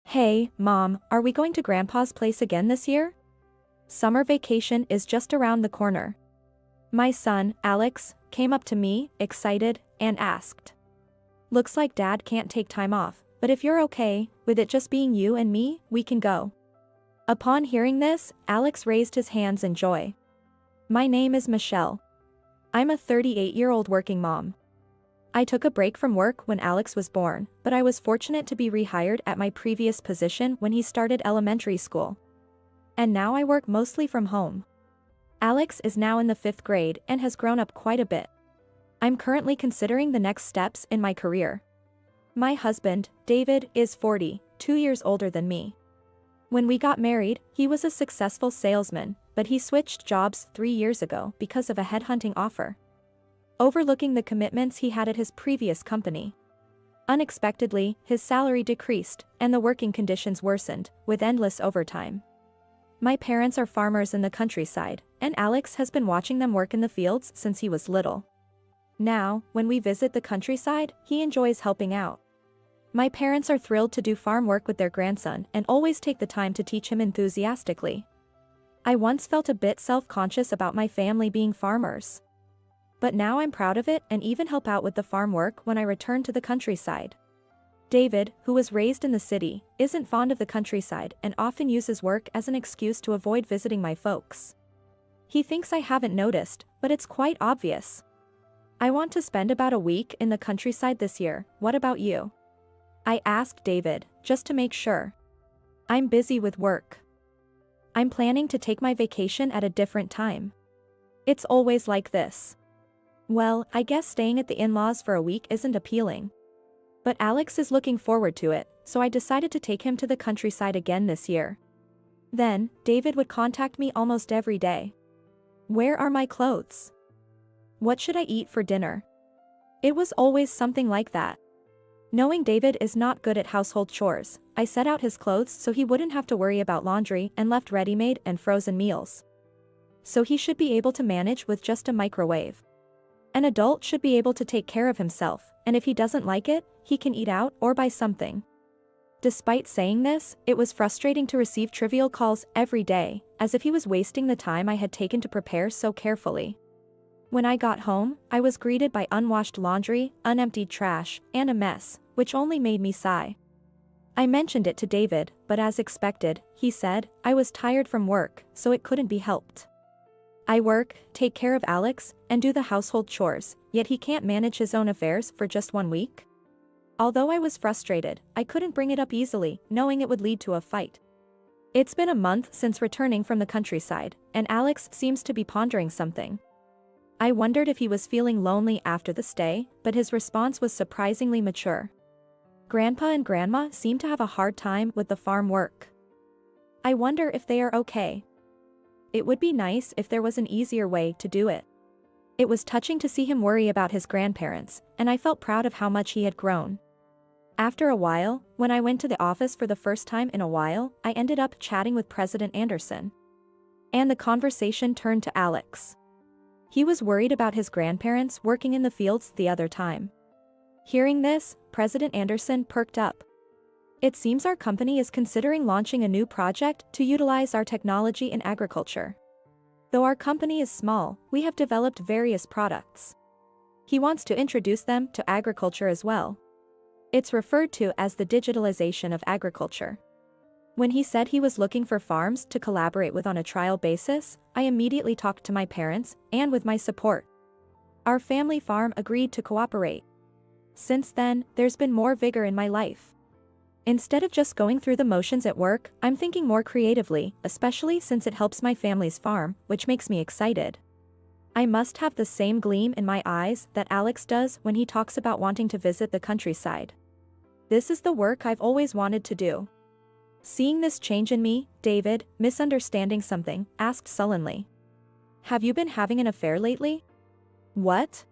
Hey, Mom, are we going to Grandpa's place again this year? Summer vacation is just around the corner. My son, Alex, came up to me, excited, and asked. Looks like Dad can't take time off, but if you're okay with it just being you and me, we can go. Upon hearing this, Alex raised his hands in joy. My name is Michelle. I'm a 38-year-old working mom. I took a break from work when Alex was born, but I was fortunate to be rehired at my previous position when he started elementary school. And now I work mostly from home. Alex is now in the 5th grade and has grown up quite a bit. I'm currently considering the next steps in my career. My husband, David, is 40, 2 years older than me. When we got married, he was a successful salesman, but he switched jobs 3 years ago because of a headhunting offer, overlooking the commitments he had at his previous company. Unexpectedly, his salary decreased, and the working conditions worsened, with endless overtime. My parents are farmers in the countryside, and Alex has been watching them work in the fields since he was little. Now, when we visit the countryside, he enjoys helping out. My parents are thrilled to do farm work with their grandson and always take the time to teach him enthusiastically. I once felt a bit self-conscious about my family being farmers. But now I'm proud of it and even help out with the farm work when I return to the countryside. David, who was raised in the city, isn't fond of the countryside and often uses work as an excuse to avoid visiting my folks. He thinks I haven't noticed, but it's quite obvious. I want to spend about a week in the countryside this year. What about you? I asked David, just to make sure. I'm busy with work. I'm planning to take my vacation at a different time. It's always like this. Well, I guess staying at the in-laws for a week isn't appealing. But Alex is looking forward to it, so I decided to take him to the countryside again this year. Then, David would contact me almost every day. Where are my clothes? What should I eat for dinner? It was always something like that. Knowing David is not good at household chores, I set out his clothes so he wouldn't have to worry about laundry and left ready-made and frozen meals. So he should be able to manage with just a microwave. An adult should be able to take care of himself, and if he doesn't like it, he can eat out or buy something. Despite saying this, it was frustrating to receive trivial calls every day, as if he was wasting the time I had taken to prepare so carefully. When I got home, I was greeted by unwashed laundry, unemptied trash, and a mess, which only made me sigh. I mentioned it to David, but as expected, he said, I was tired from work, so it couldn't be helped. I work, take care of Alex, and do the household chores, yet he can't manage his own affairs for just 1 week? Although I was frustrated, I couldn't bring it up easily, knowing it would lead to a fight. It's been a month since returning from the countryside, and Alex seems to be pondering something. I wondered if he was feeling lonely after the stay, but his response was surprisingly mature. Grandpa and Grandma seem to have a hard time with the farm work. I wonder if they are okay. It would be nice if there was an easier way to do it. It was touching to see him worry about his grandparents, and I felt proud of how much he had grown. After a while, when I went to the office for the first time in a while, I ended up chatting with President Anderson. And the conversation turned to Alex. He was worried about his grandparents working in the fields the other time. Hearing this, President Anderson perked up. It seems our company is considering launching a new project to utilize our technology in agriculture. Though our company is small, we have developed various products. He wants to introduce them to agriculture as well. It's referred to as the digitalization of agriculture. When he said he was looking for farms to collaborate with on a trial basis, I immediately talked to my parents, and with my support, our family farm agreed to cooperate. Since then, there's been more vigor in my life. Instead of just going through the motions at work, I'm thinking more creatively, especially since it helps my family's farm, which makes me excited. I must have the same gleam in my eyes that Alex does when he talks about wanting to visit the countryside. This is the work I've always wanted to do. Seeing this change in me, David, misunderstanding something, asked sullenly. Have you been having an affair lately? What?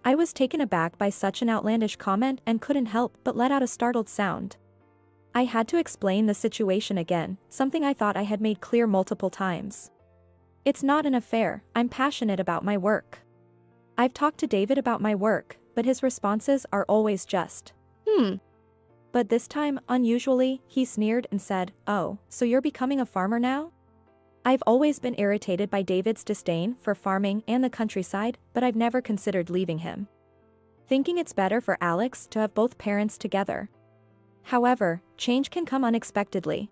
I was taken aback by such an outlandish comment and couldn't help but let out a startled sound. I had to explain the situation again, something I thought I had made clear multiple times. It's not an affair, I'm passionate about my work. I've talked to David about my work, but his responses are always just, But this time, unusually, he sneered and said, "Oh, so you're becoming a farmer now?" I've always been irritated by David's disdain for farming and the countryside, but I've never considered leaving him. Thinking it's better for Alex to have both parents together. However, change can come unexpectedly.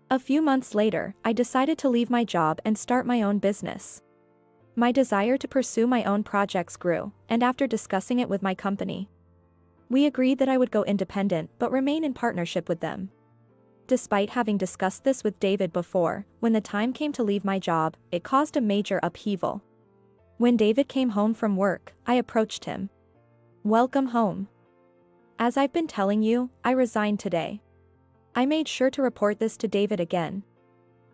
A few months later, I decided to leave my job and start my own business. My desire to pursue my own projects grew, and after discussing it with my company, we agreed that I would go independent but remain in partnership with them. Despite having discussed this with David before, when the time came to leave my job, it caused a major upheaval. When David came home from work, I approached him. "Welcome home. As I've been telling you, I resigned today." I made sure to report this to David again.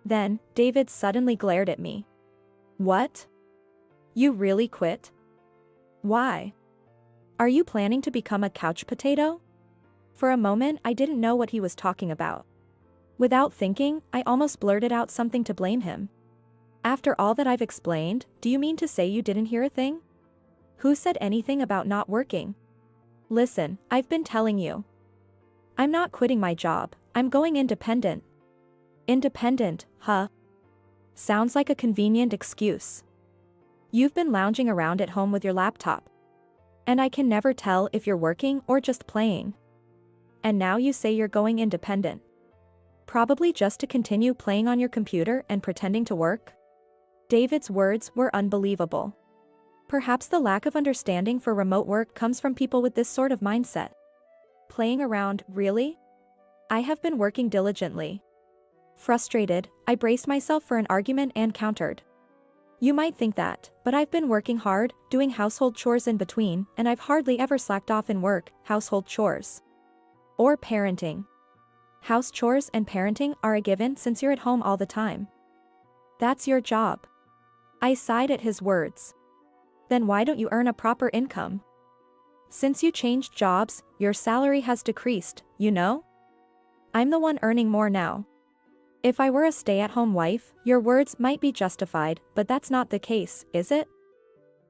Then, David suddenly glared at me. "What? You really quit? Why? Are you planning to become a couch potato?" For a moment, I didn't know what he was talking about. Without thinking, I almost blurted out something to blame him. "After all that I've explained, do you mean to say you didn't hear a thing? Who said anything about not working? Listen, I've been telling you. I'm not quitting my job, I'm going independent." "Independent, huh? Sounds like a convenient excuse. You've been lounging around at home with your laptop. And I can never tell if you're working or just playing. And now you say you're going independent. Probably just to continue playing on your computer and pretending to work?" David's words were unbelievable. Perhaps the lack of understanding for remote work comes from people with this sort of mindset. Playing around, really? I have been working diligently. Frustrated, I braced myself for an argument and countered. "You might think that, but I've been working hard, doing household chores in between, and I've hardly ever slacked off in work, household chores. Or parenting. House chores and parenting are a given since you're at home all the time. That's your job." I sighed at his words. "Then why don't you earn a proper income? Since you changed jobs, your salary has decreased, you know? I'm the one earning more now. If I were a stay-at-home wife, your words might be justified, but that's not the case, is it?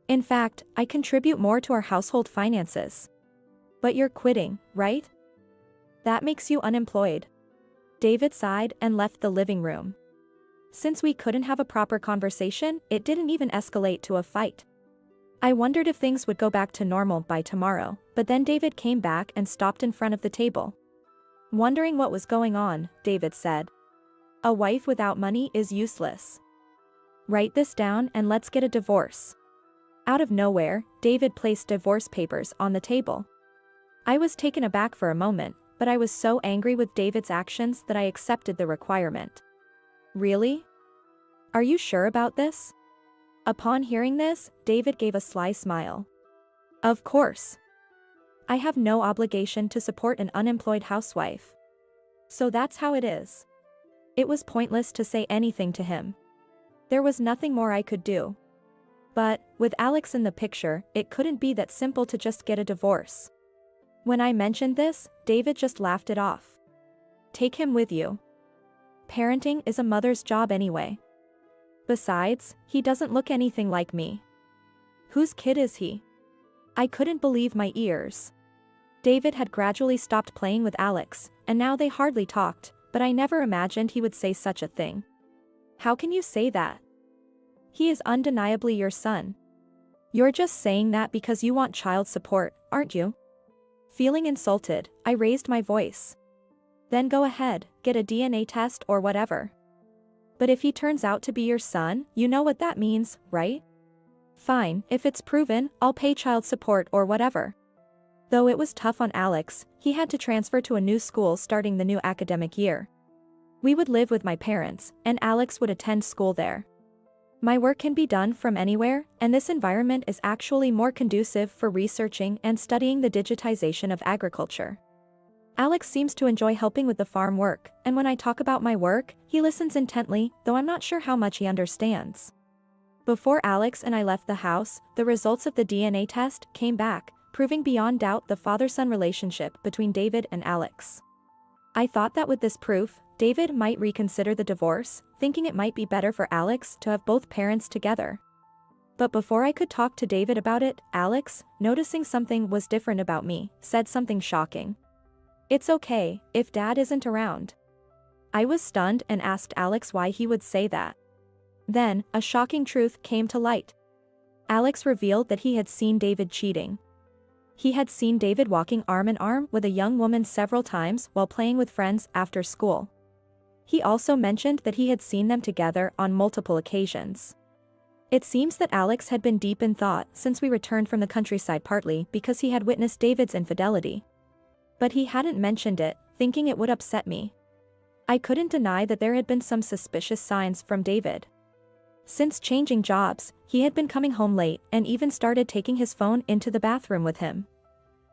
In fact, I contribute more to our household finances. But you're quitting, right? That makes you unemployed." David sighed and left the living room. Since we couldn't have a proper conversation, it didn't even escalate to a fight. I wondered if things would go back to normal by tomorrow, but then David came back and stopped in front of the table. Wondering what was going on, David said. "A wife without money is useless. Write this down and let's get a divorce." Out of nowhere, David placed divorce papers on the table. I was taken aback for a moment, but I was so angry with David's actions that I accepted the requirement. "Really? Are you sure about this?" Upon hearing this, David gave a sly smile. "Of course. I have no obligation to support an unemployed housewife. So that's how it is." It was pointless to say anything to him. There was nothing more I could do. But, with Alex in the picture, it couldn't be that simple to just get a divorce. When I mentioned this, David just laughed it off. "Take him with you. Parenting is a mother's job anyway. Besides, he doesn't look anything like me. Whose kid is he?" I couldn't believe my ears. David had gradually stopped playing with Alex, and now they hardly talked, but I never imagined he would say such a thing. "How can you say that? He is undeniably your son. You're just saying that because you want child support, aren't you?" Feeling insulted, I raised my voice. "Then go ahead, get a DNA test or whatever. But if he turns out to be your son, you know what that means, right? Fine, if it's proven, I'll pay child support or whatever." Though it was tough on Alex, he had to transfer to a new school starting the new academic year. We would live with my parents, and Alex would attend school there. My work can be done from anywhere, and this environment is actually more conducive for researching and studying the digitization of agriculture. Alex seems to enjoy helping with the farm work, and when I talk about my work, he listens intently, though I'm not sure how much he understands. Before Alex and I left the house, the results of the DNA test came back, proving beyond doubt the father-son relationship between David and Alex. I thought that with this proof, David might reconsider the divorce, thinking it might be better for Alex to have both parents together. But before I could talk to David about it, Alex, noticing something was different about me, said something shocking. It's okay, if Dad isn't around. I was stunned and asked Alex why he would say that. Then, a shocking truth came to light. Alex revealed that he had seen David cheating. He had seen David walking arm in arm with a young woman several times while playing with friends after school. He also mentioned that he had seen them together on multiple occasions. It seems that Alex had been deep in thought since we returned from the countryside, partly because he had witnessed David's infidelity. But he hadn't mentioned it, thinking it would upset me. I couldn't deny that there had been some suspicious signs from David. Since changing jobs, he had been coming home late and even started taking his phone into the bathroom with him.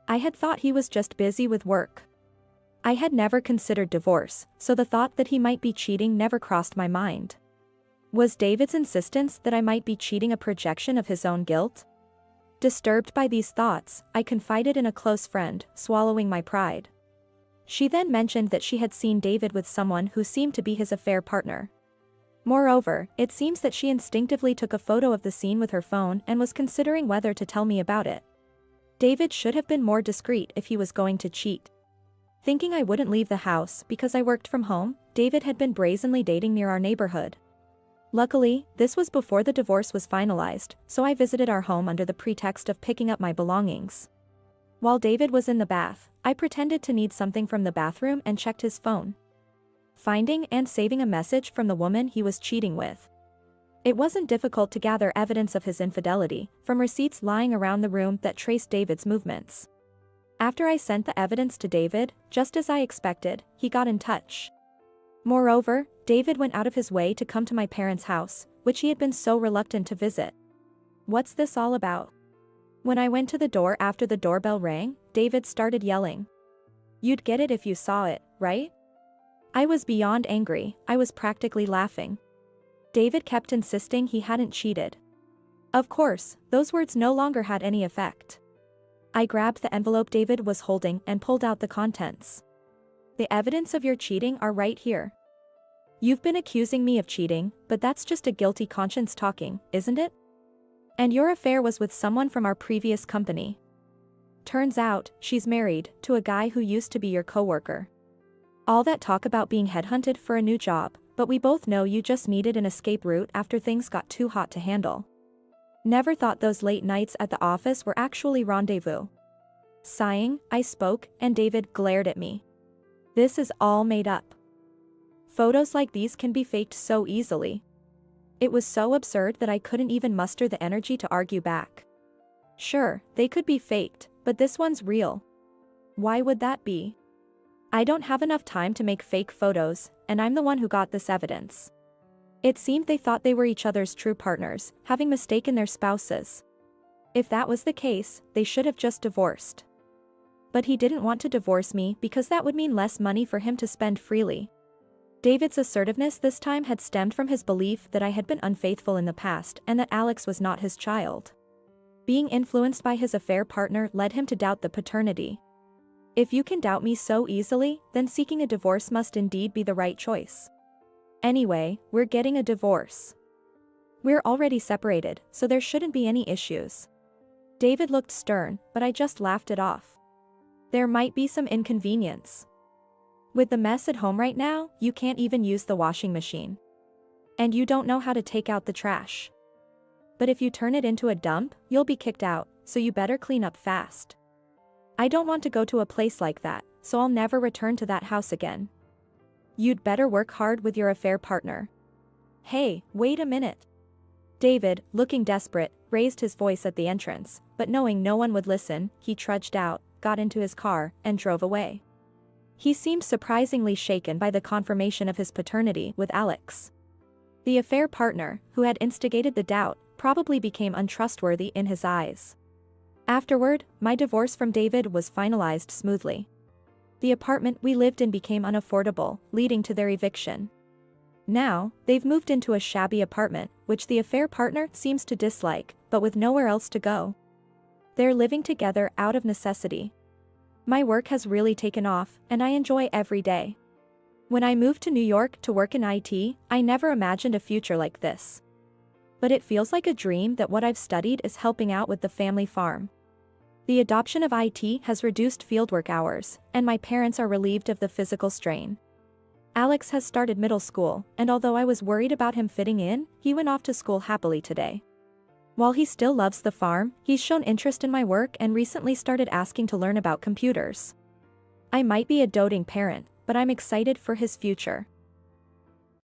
I had thought he was just busy with work. I had never considered divorce, so the thought that he might be cheating never crossed my mind. Was David's insistence that I might be cheating a projection of his own guilt? Disturbed by these thoughts, I confided in a close friend, swallowing my pride. She then mentioned that she had seen David with someone who seemed to be his affair partner. Moreover, it seems that she instinctively took a photo of the scene with her phone and was considering whether to tell me about it. David should have been more discreet if he was going to cheat. Thinking I wouldn't leave the house because I worked from home, David had been brazenly dating near our neighborhood. Luckily, this was before the divorce was finalized, so I visited our home under the pretext of picking up my belongings. While David was in the bath, I pretended to need something from the bathroom and checked his phone, finding and saving a message from the woman he was cheating with. It wasn't difficult to gather evidence of his infidelity from receipts lying around the room that traced David's movements. After I sent the evidence to David, just as I expected, he got in touch. Moreover, David went out of his way to come to my parents' house, which he had been so reluctant to visit. What's this all about? When I went to the door after the doorbell rang, David started yelling. You'd get it if you saw it, right? I was beyond angry, I was practically laughing. David kept insisting he hadn't cheated. Of course, those words no longer had any effect. I grabbed the envelope David was holding and pulled out the contents. The evidence of your cheating are right here. You've been accusing me of cheating, but that's just a guilty conscience talking, isn't it? And your affair was with someone from our previous company. Turns out, she's married to a guy who used to be your coworker. All that talk about being headhunted for a new job, but we both know you just needed an escape route after things got too hot to handle. Never thought those late nights at the office were actually rendezvous. Sighing, I spoke, and David glared at me. This is all made up. Photos like these can be faked so easily. It was so absurd that I couldn't even muster the energy to argue back. Sure, they could be faked, but this one's real. Why would that be? I don't have enough time to make fake photos, and I'm the one who got this evidence. It seemed they thought they were each other's true partners, having mistaken their spouses. If that was the case, they should have just divorced. But he didn't want to divorce me because that would mean less money for him to spend freely. David's assertiveness this time had stemmed from his belief that I had been unfaithful in the past and that Alex was not his child. Being influenced by his affair partner led him to doubt the paternity. If you can doubt me so easily, then seeking a divorce must indeed be the right choice. Anyway, we're getting a divorce. We're already separated, so there shouldn't be any issues. David looked stern, but I just laughed it off. There might be some inconvenience. With the mess at home right now, you can't even use the washing machine. And you don't know how to take out the trash. But if you turn it into a dump, you'll be kicked out, so you better clean up fast. I don't want to go to a place like that, so I'll never return to that house again. You'd better work hard with your affair partner. Hey, wait a minute. David, looking desperate, raised his voice at the entrance, but knowing no one would listen, he trudged out, got into his car, and drove away. He seemed surprisingly shaken by the confirmation of his paternity with Alex. The affair partner, who had instigated the doubt, probably became untrustworthy in his eyes. Afterward, my divorce from David was finalized smoothly. The apartment we lived in became unaffordable, leading to their eviction. Now, they've moved into a shabby apartment, which the affair partner seems to dislike, but with nowhere else to go. They're living together out of necessity. My work has really taken off, and I enjoy every day. When I moved to New York to work in IT, I never imagined a future like this. But it feels like a dream that what I've studied is helping out with the family farm. The adoption of IT has reduced fieldwork hours, and my parents are relieved of the physical strain. Alex has started middle school, and although I was worried about him fitting in, he went off to school happily today. While he still loves the farm, he's shown interest in my work and recently started asking to learn about computers. I might be a doting parent, but I'm excited for his future.